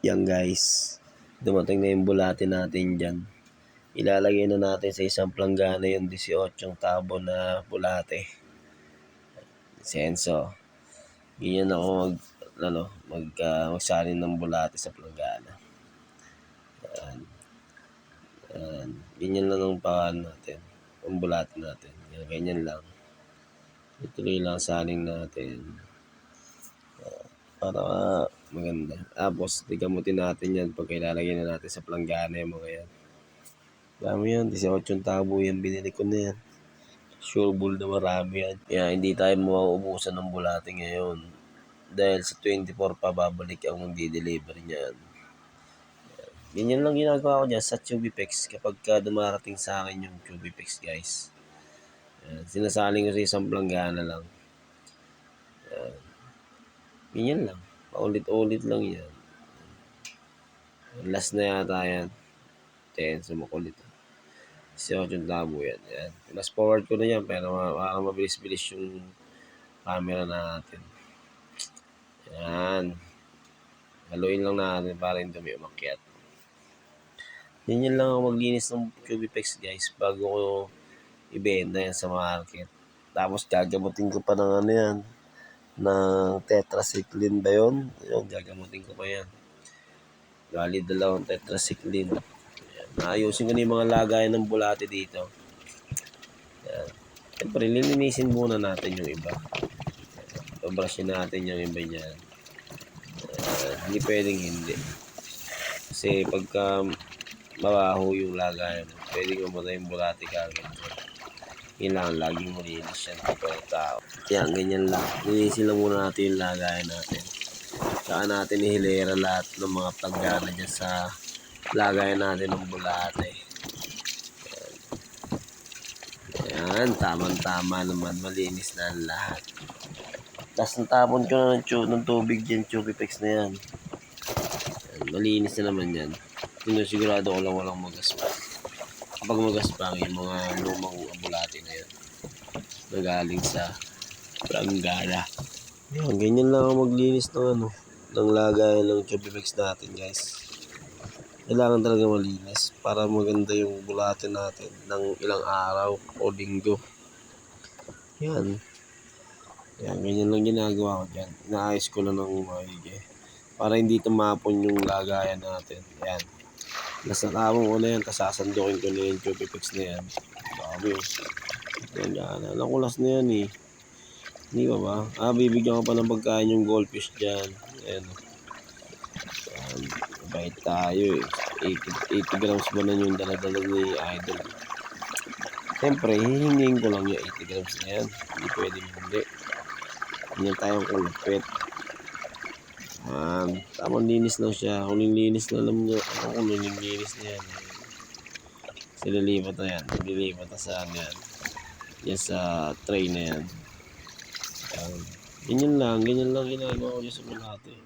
Yan guys, dumating na yung bulate natin dyan. Ilalagay na natin sa isang planggana yung 18 tabo na bulate. Senso. Ganyan ako magsalin ng bulate sa planggana. Yan. Yan. Ganyan lang ang paano natin. Ang bulate natin. Yan, ganyan lang. Ituloy lang saling natin. Para maganda. Tapos, tigamutin natin yan pag ilalagay na natin sa planggana yung mga yan. Dami yan. 18 tabo yan. Binili ko na yan. Sure bull na marami yan. Kaya hindi tayo mauubusan ng bulate ngayon. Dahil sa 24 pa babalik ang magdi-deliver niyan. Ganyan lang ginagawa ko dyan sa Tubipex kapag dumarating sa akin yung Tubipex guys. Sinasaling ko sa isang planggana lang. Ganyan lang. Paulit-ulit lang yan. Last na yata yan. 10 sumakulit. 18 tabo yan. Yan. Last forward ko na yan pero mabilis-bilis yung camera natin. Yan. Haluin lang natin para hindi dumi umakyat. Yan lang ako maglinis ng Tubipex guys bago ko ibenta yan sa market. Tapos gagamutin ko pa ng ano yan. Ng tetracycline ba yun? Yung gagamutin ko pa yan. Gali 2 tetracycline. Ayusin ko na yung mga lagayan ng bulate dito. Yan. Siyempre, lilinisin muna natin yung iba. Pabrushin natin yung iba dyan. Hindi pwedeng hindi. Kasi pagka mabaho yung lagayan, pwedeng mamatay yung bulate kagad. Kailangan laging malinis yan kapag tao. Yan, ganyan lang. Linisin lang muna natin yung lagayan natin. Saka natin ihilera lahat ng mga planggana dyan sa lagayan natin ng bulate. Yan, tamang-tama naman. Malinis na ang lahat. Tapos natapon ko na ng tubig dyan, Tubipex na yan. Yan. Malinis na naman yan. Sigurado ko lang walang magaspa. Kapag magaspang yung mga lumang bulate na yan. Nagaling sa planggana. Yan, ganyan lang ako maglinis ng lagayan ng Tubipex natin guys. Kailangan talaga malinis para maganda yung bulate natin ng ilang araw o linggo. Yan. Yan, ganyan lang ginagawa ko dyan. Inaayos ko lang ng maigi para hindi tumapon yung lagayan natin. Yan. Nasa tamo ko na yan, tapos sasandukin ko na yung Tubipex na yan. Sabi, yan, alam ko last na yan eh. Hindi ba? Bibigyan ko pa ng pagkain yung goldfish dyan. Ayan. Bait tayo eh. 80 grams ba na yung daladala ni Idol. Siyempre, hihingin ko lang yung 80 grams na yan. Hindi pwede hindi. Hindi tayong kulupit. Tamang linis lang siya. Huling linis na alam nyo. Kung huling linis na yan. Sililipat na yan. Sililipat na saan yan. Yan sa tray na yan. Ganyan lang ginagawa ko dyan sa bulate.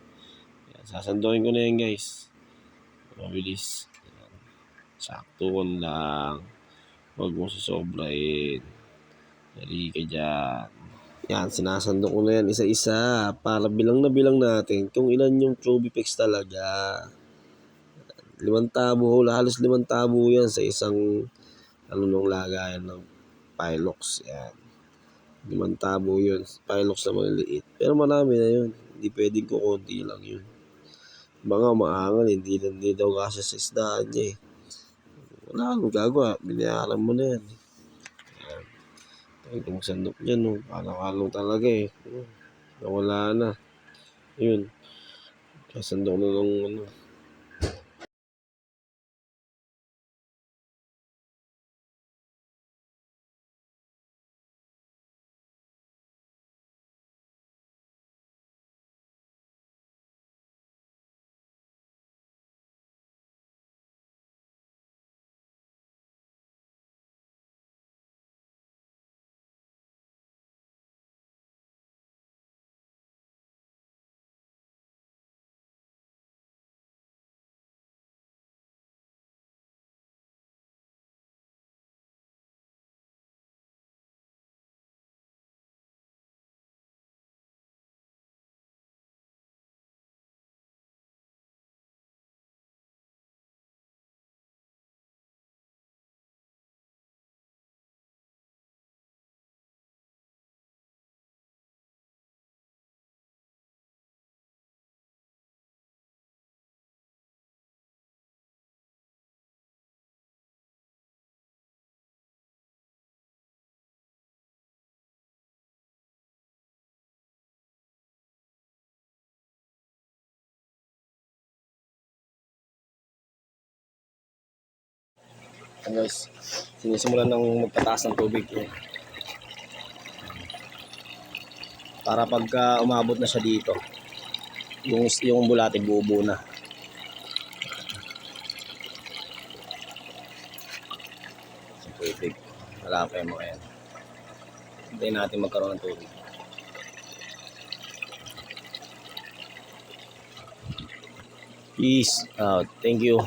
Sasandukin ko na yan guys. Mabilis. Sakto lang. Huwag mo sasobrahin. Dali ka dyan. Yan, sinasandok ko na yan isa-isa para bilang na bilang natin kung ilan yung Tubipex talaga. 5 tabo, halos 5 tabo yan sa isang lagayan ng Pilox. Yan. 5 tabo yun. Pilox na maliliit. Pero marami na yun. Hindi pwedeng kukunti lang yun. Mga maangal, hindi daw kasi sa isdaan niya eh. Wala kang gagawa. Binayaran mo na yan. Itong sandok dyan, no? Kalong talaga eh. Nawala na. Yun. Sandok na ng Ayan guys, sinisimulan ng magpataas ng tubig. Ayan. Para pagka umabot na siya dito, yung bulate buubo na. Sa tubig. Malapay mo yan. Hintayin natin magkaroon ng tubig. Peace out. Thank you.